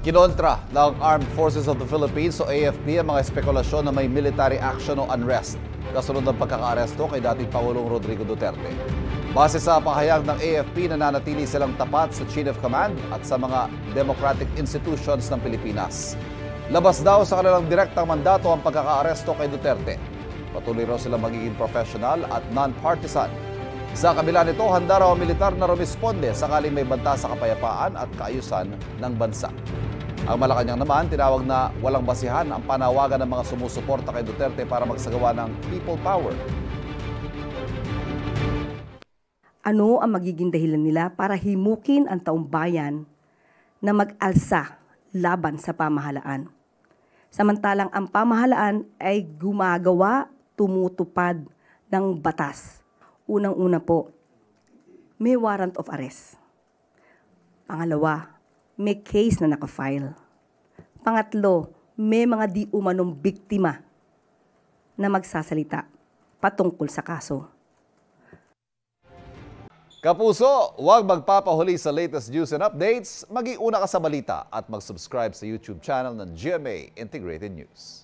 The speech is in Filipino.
Kinontra ng Armed Forces of the Philippines o AFP ang mga espekulasyon na may military action o unrest kasunod ng pagkakaaresto kay dating Pangulong Rodrigo Duterte. Base sa pahayag ng AFP, nananatili silang tapat sa Chain of Command at sa mga democratic institutions ng Pilipinas. Labas daw sa kanilang direktang mandato ang pagkakaaresto kay Duterte. Patuloy raw silang magiging professional at non-partisan. Sa kabila nito, handa raw ang militar na rumisponde sakaling may banta sa kapayapaan at kaayusan ng bansa. Ang Malacanang naman, tinawag na walang basihan ang panawagan ng mga sumusuporta kay Duterte para magsagawa ng people power. Ano ang magiging dahilan nila para himukin ang taong bayan na mag-alsa laban sa pamahalaan? Samantalang ang pamahalaan ay gumagawa, tumutupad ng batas. Unang-una po, may warrant of arrest. Pangalawa, may case na nakafile. Pangatlo, may mga di umanong biktima na magsasalita patungkol sa kaso. Kapuso, huwag magpapahuli sa latest news and updates. Maging una ka sa balita at mag-subscribe sa YouTube channel ng GMA Integrated News.